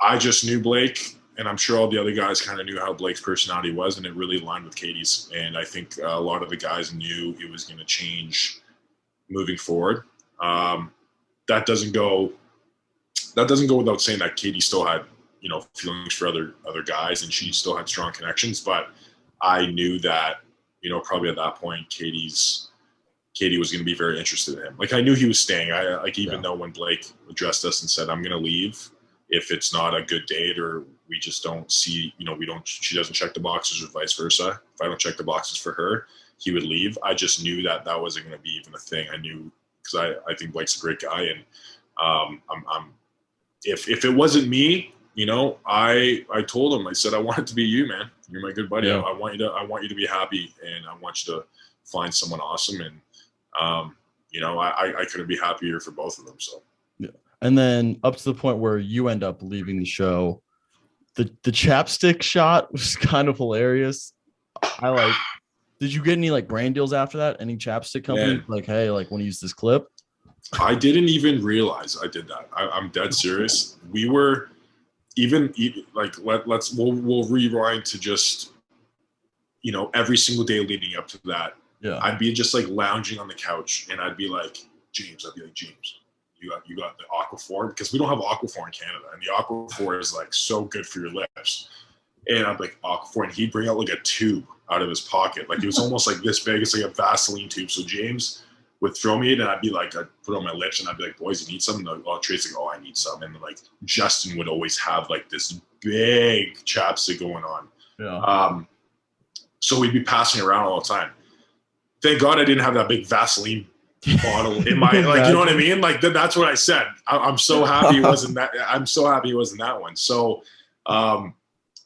I just knew Blake, and I'm sure all the other guys kind of knew how Blake's personality was, and it really aligned with Katie's. And I think a lot of the guys knew it was going to change moving forward. That doesn't go without saying that Katie still had, feelings for other guys, and she still had strong connections. But I knew that, probably at that point, Katie was going to be very interested in him. Like, I knew he was staying. Even though when Blake addressed us and said, "I'm going to leave if it's not a good date, or we just don't see, she doesn't check the boxes, or vice versa. If I don't check the boxes for her, he would leave." I just knew that wasn't going to be even a thing. I knew, because I think Blake's a great guy, and if it wasn't me, I told him, I said, "I want it to be you, man. You're my good buddy. Yeah. I want you to be happy, and I want you to find someone awesome." And I couldn't be happier for both of them. So yeah. And then up to the point where you end up leaving the show, the chapstick shot was kind of hilarious. Did you get any like brand deals after that? Any chapstick companies like, "Hey, like, want to use this clip"? I didn't even realize I did that. I'm dead serious. We were even like, we'll rewind to just, every single day leading up to that. Yeah. I'd be just like lounging on the couch, and I'd be like, James, you got the Aquaphor, because we don't have Aquaphor in Canada, and the Aquaphor is like so good for your lips. And I'm like, Aquaphor, and he'd bring out like a tube out of his pocket. Like, it was almost like this big. It's like a Vaseline tube. So James would throw me it, and I'd be like, I'd put it on my lips, and I'd be like, "Boys, you need some?" And Tracy's like, "Oh, I need some." And like, Justin would always have like this big chapstick going on. Yeah. So we'd be passing around all the time. Thank God I didn't have that big Vaseline bottle in my, like, you know what I mean? Like, that's what I said. I'm so happy it wasn't that. I'm so happy it wasn't that one. So,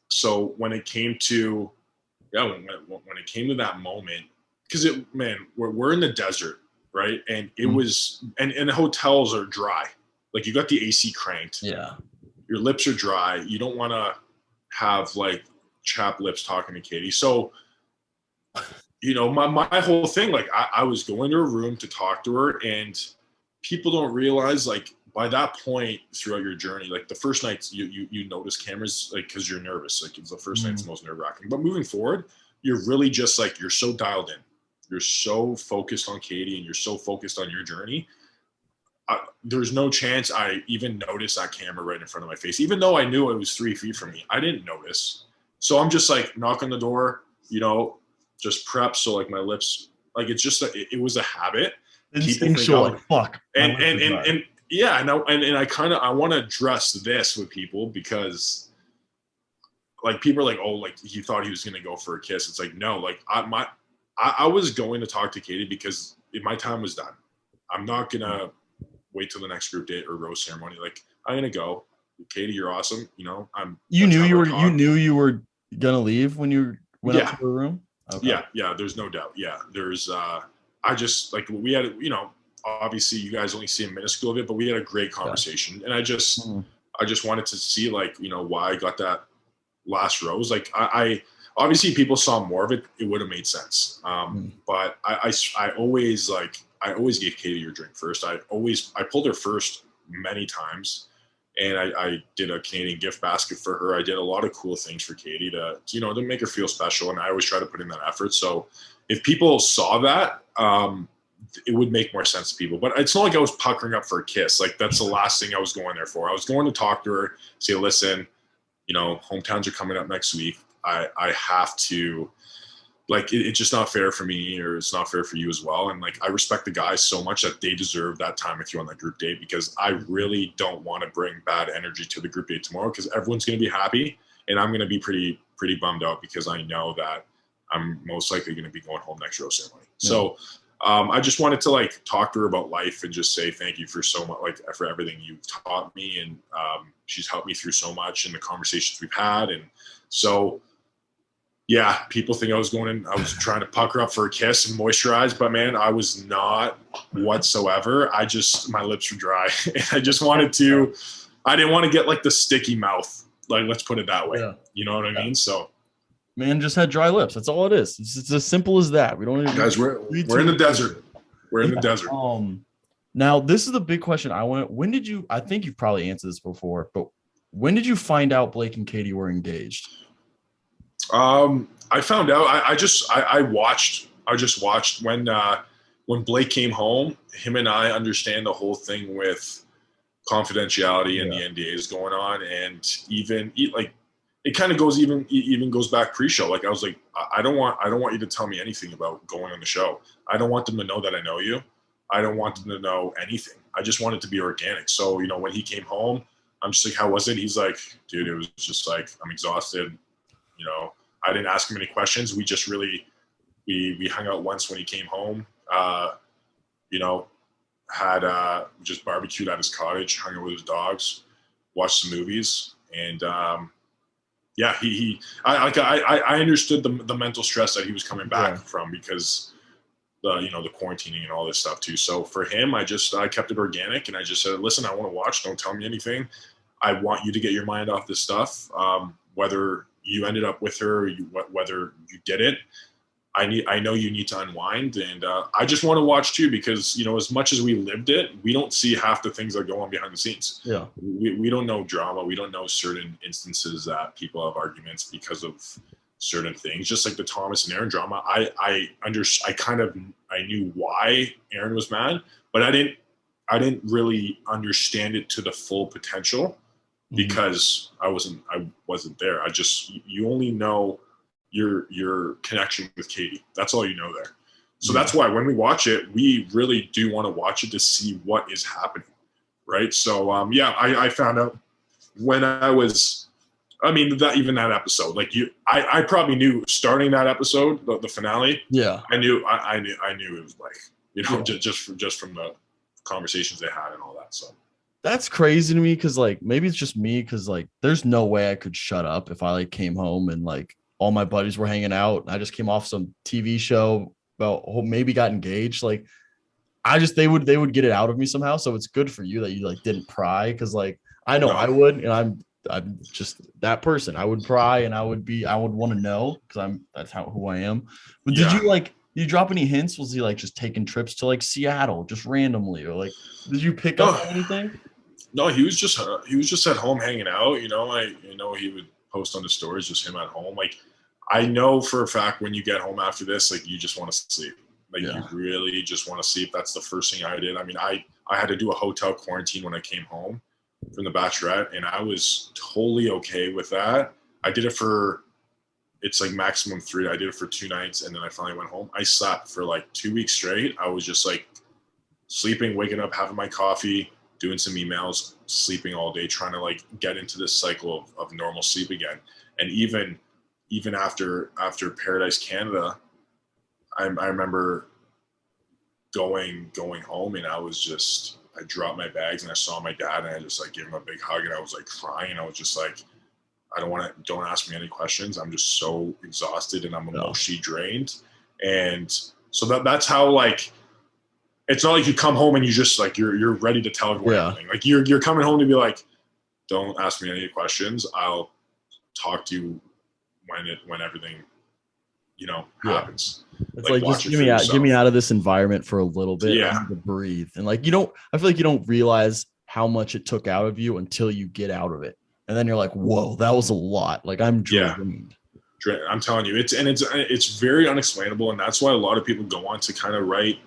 so when it came to, when it came to that moment, because we're in the desert, right? And it was, and the hotels are dry. Like, you got the AC cranked. Yeah. Your lips are dry. You don't want to have like chapped lips talking to Katie. So, my whole thing, like, I was going to her room to talk to her, and people don't realize, like, by that point throughout your journey, like, the first nights you notice cameras, like, because you're nervous. Like, it's the first night's the most nerve-wracking. But moving forward, you're really just like, you're so dialed in. You're so focused on Katie, and you're so focused on your journey. There's no chance I even noticed that camera right in front of my face. Even though I knew it was 3 feet from me, I didn't notice. So I'm just like, knock on the door, just prep. So like my lips, like, it's just, it was a habit. Instinctual, like, fuck. And yeah. And I want to address this with people, because like, people are like, "Oh, like, he thought he was going to go for a kiss." It's like, no, like, I was going to talk to Katie because my time was done. I'm not going to wait till the next group date or rose ceremony. Like, I'm going to go. Katie, you're awesome. You knew you were going to leave when you went up to her room? Okay. Yeah. There's no doubt. Yeah. There's, I just, like, we had, obviously you guys only see a minuscule of it, but we had a great conversation. And I just wanted to see, like, why I got that last rose. Like, I obviously, people saw more of it, it would have made sense. But I always gave Katie her drink first. I pulled her first many times. And I did a Canadian gift basket for her. I did a lot of cool things for Katie to make her feel special. And I always try to put in that effort. So if people saw that, it would make more sense to people. But it's not like I was puckering up for a kiss. Like, that's the last thing I was going there for. I was going to talk to her, say, "Listen, hometowns are coming up next week. I have to, like, it's just not fair for me, or it's not fair for you as well. And like, I respect the guys so much that they deserve that time with you on that group date, because I really don't want to bring bad energy to the group date tomorrow, because everyone's going to be happy, and I'm going to be pretty bummed out, because I know that I'm most likely going to be going home next rose ceremony." Yeah. So I just wanted to, like, talk to her about life and just say thank you for so much, like, for everything you've taught me. And she's helped me through so much in the conversations we've had. And so Yeah, people think I was going in, I was trying to pucker up for a kiss and moisturize, but man, I was not whatsoever. My lips were dry. And I didn't want to get like the sticky mouth. Like, let's put it that way. Yeah. You know what I mean? So, Man just had dry lips. That's all it is. It's as simple as that. We don't guys, we're in the desert. We're in the desert. Now this is the big question. I think you've probably answered this before, but when did you find out Blake and Katie were engaged? I found out. I just watched when Blake came home. Him and I understand the whole thing with confidentiality and the NDAs going on, and even like it kind of even goes back pre-show. Like I was like, I don't want you to tell me anything about going on the show. I don't want them to know that I know you. I don't want them to know anything. I just want it to be organic. So when he came home, I'm just like, how was it? He's like, dude, it was just like, I'm exhausted. I didn't ask him any questions. We just really, we hung out once when he came home, had just barbecued at his cottage, hung out with his dogs, watched some movies. And I understood the mental stress that he was coming back from because the quarantining and all this stuff too. So for him, I kept it organic and I just said, listen, I want to watch, don't tell me anything. I want you to get your mind off this stuff. Whether you ended up with her, whether you didn't, I know you need to unwind, and I just want to watch too because as much as we lived it, we don't see half the things that go on behind the scenes. Yeah, we don't know drama. We don't know certain instances that people have arguments because of certain things. Just like the Thomas and Aaron drama, I knew why Aaron was mad, but I didn't really understand it to the full potential. Because I wasn't there. You only know your connection with Katie. That's all you know there. So that's why when we watch it, we really do want to watch it to see what is happening. Right. So, I found out when I was, that episode, like I probably knew starting that episode, the finale. Yeah. I knew it was like, just from the conversations they had and all that. So. That's crazy to me because like maybe it's just me because like there's no way I could shut up if I like came home and like all my buddies were hanging out and I just came off some TV show about maybe got engaged. Like they would get it out of me somehow. So it's good for you that you like didn't pry because like I know I would, and I'm just that person. I would pry and I would want to know because that's who I am. But did you drop any hints? Was he like just taking trips to like Seattle just randomly, or like did you pick up on anything? No, he was just at home hanging out. He would post on the stories just him at home. Like I know for a fact when you get home after this, like you just want to sleep. Like you really just want to sleep. That's the first thing I did. I had to do a hotel quarantine when I came home from the Bachelorette, and I was totally okay with that. I did it it's like maximum 3. I did it for 2 nights, and then I finally went home. I slept for like 2 weeks straight. I was just like sleeping, waking up, having my coffee, doing some emails, sleeping all day, trying to like get into this cycle of normal sleep again. And even after Paradise Canada, I remember going home, and I dropped my bags and I saw my dad, and I just like gave him a big hug, and I was like crying. I was just like, don't ask me any questions. I'm just so exhausted and I'm emotionally drained. And so that's how like, it's not like you come home and you just like, you're ready to tell everyone everything. Like you're coming home to be like, don't ask me any questions. I'll talk to you when everything, happens. It's like just get me out of this environment for a little bit. I need to breathe. And like, I feel like you don't realize how much it took out of you until you get out of it. And then you're like, whoa, that was a lot. Like I'm drained. I'm telling you, it's very unexplainable. And that's why a lot of people go on to kind of write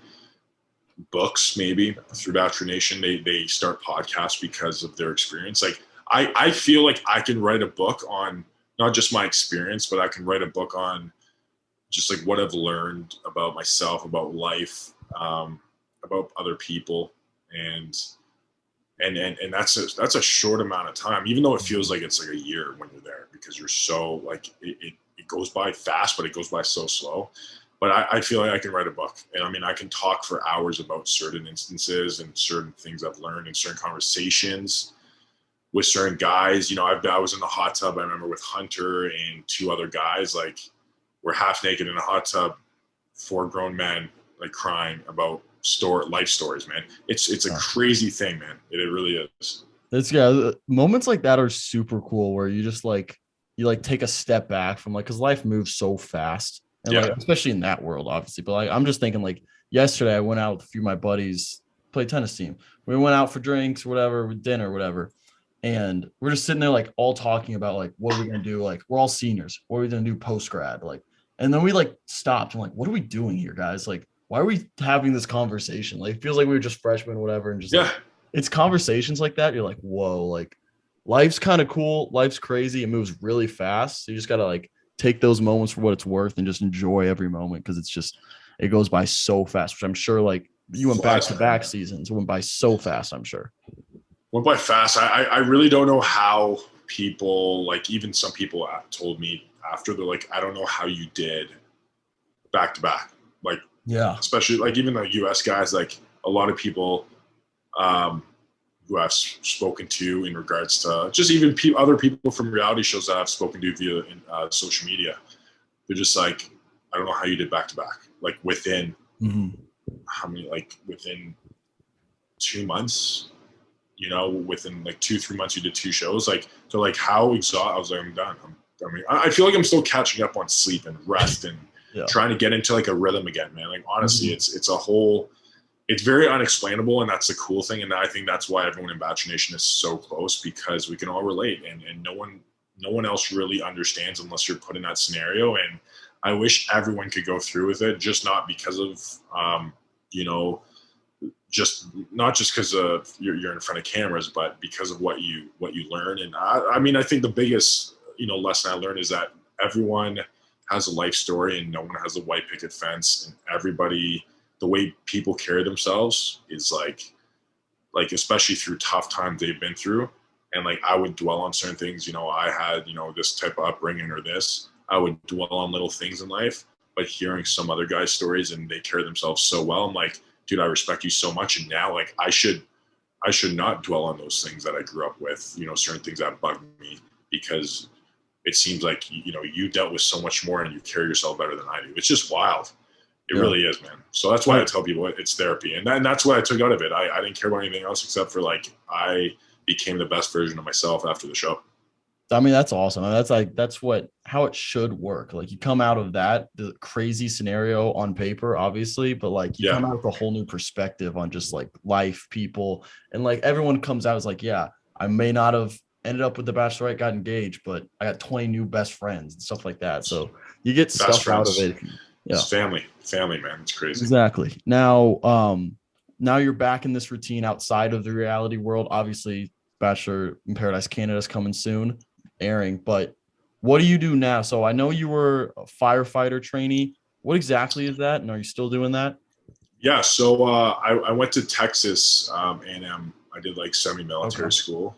books, maybe through Bachelor Nation. They start podcasts because of their experience. Like I feel like I can write a book on not just my experience, but I can write a book on just like what I've learned about myself, about life, about other people. And that's a short amount of time, even though it feels like it's like a year when you're there, because you're so like, it goes by fast, but it goes by so slow. But I feel like I can write a book, and I can talk for hours about certain instances and certain things I've learned and certain conversations with certain guys. I was in the hot tub, I remember, with Hunter and 2 other guys. Like we're half naked in a hot tub, 4 grown men like crying about life stories, man. It's a crazy thing, man. It really is. That's moments like that are super cool where you just like take a step back from like because life moves so fast and like especially in that world, obviously. But like I'm just thinking like yesterday I went out with a few of my buddies, play tennis team. We went out for drinks, whatever, dinner, whatever. And we're just sitting there like all talking about like what are we gonna do? Like we're all seniors. What are we gonna do post grad? Like, and then we like stopped and like, what are we doing here, guys? Like, why are we having this conversation? Like, it feels like we were just freshmen, whatever, and just like it's conversations like that. You're like, whoa, like life's kind of cool. Life's crazy. It moves really fast. So you just gotta like take those moments for what it's worth and just enjoy every moment because it goes by so fast, which I'm sure like you went back to back seasons. It went by so fast, I'm sure. Went by fast. I really don't know how people, like even some people told me after, they're like, I don't know how you did back to back. Like, especially like even the US guys, like a lot of people who I've spoken to in regards to just even other people from reality shows that I've spoken to via social media. They're just like, I don't know how you did back to back. Like within how many, like within 2 months, within like 2-3 months, you did 2 shows. Like, so like how exhausted, I was like, I'm done. I feel like I'm still catching up on sleep and rest and trying to get into like a rhythm again, man. Like honestly, it's very unexplainable. And that's the cool thing. And I think that's why everyone in Bachelor Nation is so close, because we can all relate and no one else really understands unless you're put in that scenario. And I wish everyone could go through with it, just not because of, just not just because of you're in front of cameras, but because of what you learn. And I think the biggest lesson I learned is that everyone has a life story and no one has a white picket fence, and everybody, the way people carry themselves is like especially through tough times they've been through. And like I would dwell on certain things, I had this type of upbringing or this, I would dwell on little things in life. But hearing some other guys' stories and they carry themselves so well, I'm like, dude, I respect you so much. And now like I should not dwell on those things that I grew up with, certain things that bugged me, because it seems like, you dealt with so much more and you carry yourself better than I do. It's just wild. It really is, man. So that's why I tell people it's therapy. And that's what I took out of it. I didn't care about anything else except for like, I became the best version of myself after the show. I mean, that's awesome. That's how it should work. Like you come out of the crazy scenario on paper, obviously, but like you come out with a whole new perspective on just like life, people, and like everyone comes out as like, yeah, I may not have ended up with the Bachelorette, got engaged, but I got 20 new best friends and stuff like that. So you get best stuff friends. Out of it. It's family, man. It's crazy. Exactly. Now you're back in this routine outside of the reality world. Obviously, Bachelor in Paradise Canada is coming soon, airing. But what do you do now? So I know you were a firefighter trainee. What exactly is that? And are you still doing that? Yeah. So I went to Texas A&M. I did like semi-military school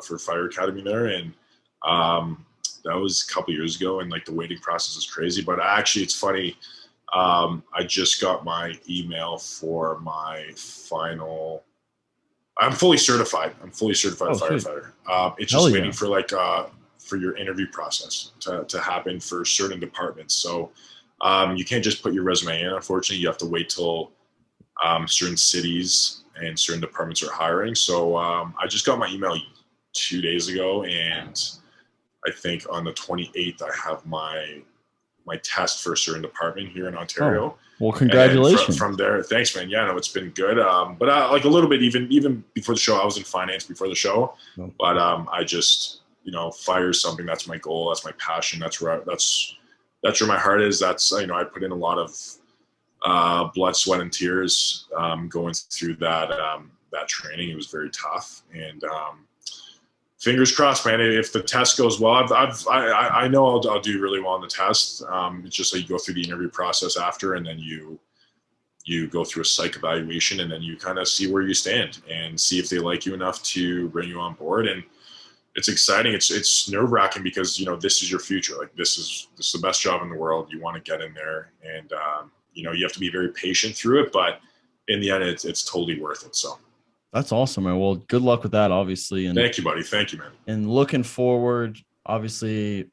for fire academy there. And that was a couple years ago. And like the waiting process is crazy. But actually, it's funny. I just got my email for my final. I'm fully certified. Firefighter. It's just waiting for like for your interview process to happen for certain departments. So you can't just put your resume in. Unfortunately, you have to wait till certain cities and certain departments are hiring. So I just got my email 2 days ago, and I think on the 28th I have my test for a certain department here in Ontario. Oh, well, congratulations. From there, thanks, man. Yeah, no, it's been good. But like a little bit, even before the show, I was in finance before the show. Oh. But I just, fire is something that's my goal. That's my passion. That's where my heart is. That's, I put in a lot of blood, sweat, and tears going through that training. It was very tough. And fingers crossed, man. If the test goes well, I know I'll do really well on the test. It's just like you go through the interview process after, and then you go through a psych evaluation, and then you kind of see where you stand and see if they like you enough to bring you on board. And it's exciting. It's nerve wracking because, this is your future. Like this is the best job in the world. You want to get in there, and you have to be very patient through it, but in the end, it's totally worth it. So. That's awesome, man. Well, good luck with that, obviously. And thank you, buddy. Thank you, man. And looking forward, obviously,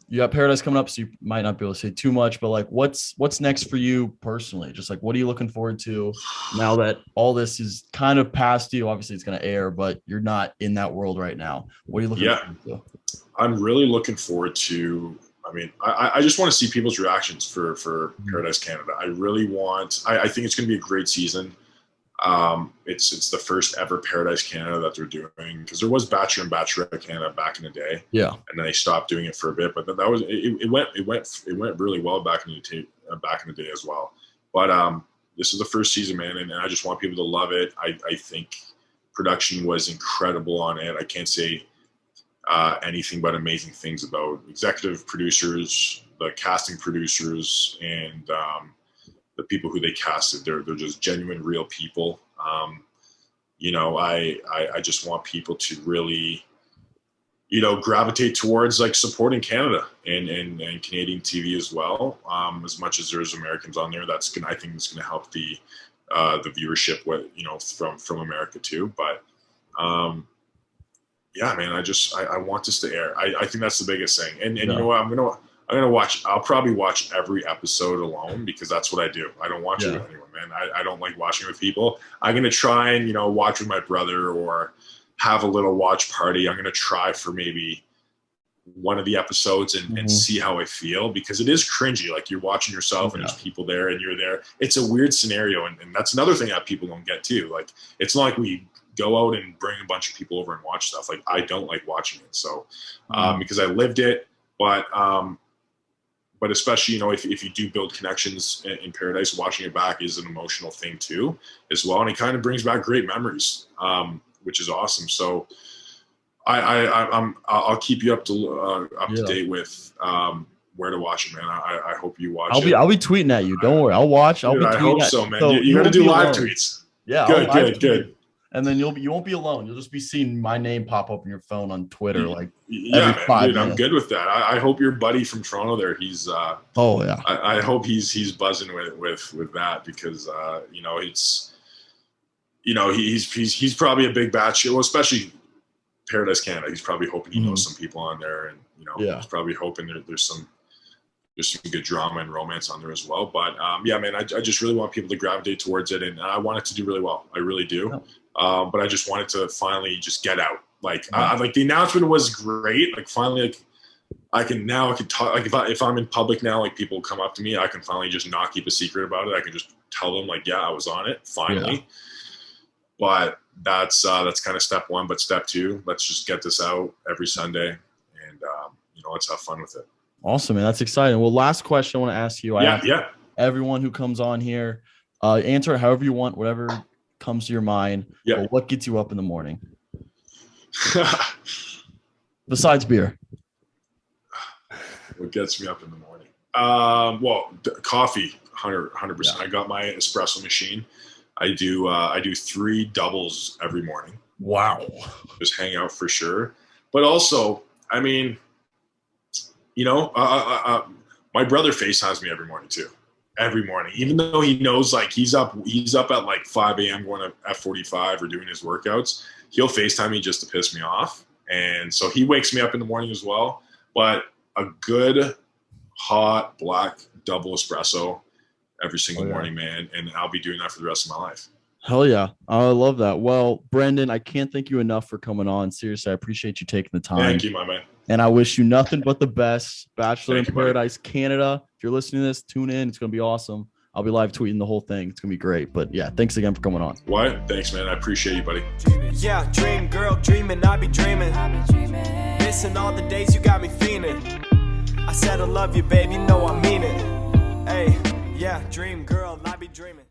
You got Paradise coming up, so you might not be able to say too much, but like what's next for you personally? Just like what are you looking forward to now that all this is kind of past you? Obviously it's going to air, but you're not in that world right now. What are you looking forward to? I'm really looking forward to, I mean, I just want to see people's reactions for Paradise Canada. I really want, I think it's going to be a great season. It's the first ever Paradise Canada that they're doing, because there was Bachelor and Bachelorette Canada back in the day. Yeah. And then they stopped doing it for a bit, but that was, it went really well back in the day as well. But, this is the first season, man. And I just want people to love it. I think production was incredible on it. I can't say, anything but amazing things about executive producers, the casting producers, and the people who they casted. They're just genuine, real people. I just want people to really, gravitate towards like supporting Canada and Canadian TV as well. As much as there's Americans on there, I think it's gonna help the viewership from America too. But yeah, man, I want this to air. I think that's the biggest thing. And you know what? I'll probably watch every episode alone, because that's what I do. I don't watch it with anyone, man. I don't like watching with people. I'm going to try and, watch with my brother or have a little watch party. I'm going to try for maybe one of the episodes and see how I feel, because it is cringy. Like you're watching yourself and there's people there and you're there. It's a weird scenario. And that's another thing that people don't get too. Like, it's not like we go out and bring a bunch of people over and watch stuff. Like, I don't like watching it. So, because I lived it, but especially, if you do build connections in Paradise, watching it back is an emotional thing too, as well. And it kind of brings back great memories, which is awesome. So I'll keep you up to date with, where to watch it, man. I hope you watch it. I'll be tweeting at you. Don't worry. I'll watch. I'll be tweeting. I hope so, man. So you got to do live tweets. Yeah. Good. And then you won't be alone. You'll just be seeing my name pop up on your phone on Twitter, like every 5 minutes. I'm good with that. I hope your buddy from Toronto there, he's I hope he's buzzing with that, because he's probably a big Bachelor, well, especially Paradise Canada. He's probably hoping he knows some people on there, and he's probably hoping there's some good drama and romance on there as well. But man, I just really want people to gravitate towards it, and I want it to do really well. I really do. Yeah. But I just wanted to finally just get out. Like, like the announcement was great. Like, finally, like I can talk. Like, if I'm in public now, like people come up to me, I can finally just not keep a secret about it. I can just tell them, like, yeah, I was on it finally. Yeah. But that's kind of step one. But step two, let's just get this out every Sunday, and let's have fun with it. Awesome, man. That's exciting. Well, last question I want to ask you. Everyone who comes on here, answer it however you want, whatever comes to your mind. Yeah. But what gets you up in the morning? Besides beer. What gets me up in the morning? Coffee, 100%. Yeah. I got my espresso machine. I do 3 doubles every morning. Wow. Just hang out for sure. But also, I mean, my brother FaceTimes me every morning too. Every morning, even though he knows, like, he's up at like 5 a.m. going to F45 or doing his workouts. He'll FaceTime me just to piss me off. And so he wakes me up in the morning as well. But a good hot black double espresso every single morning, man. And I'll be doing that for the rest of my life. Hell yeah. I love that. Well, Brendan, I can't thank you enough for coming on. Seriously, I appreciate you taking the time. Thank you, my man. And I wish you nothing but the best. Bachelor in Paradise Canada. If you're listening to this, tune in. It's going to be awesome. I'll be live tweeting the whole thing. It's going to be great. But yeah, thanks again for coming on. What? Thanks, man. I appreciate you, buddy. Yeah, dream girl, dreaming. I be dreaming. Missing all the days you got me feeling. I said I love you, baby. You know I mean it. Hey, yeah, dream girl, I be dreaming.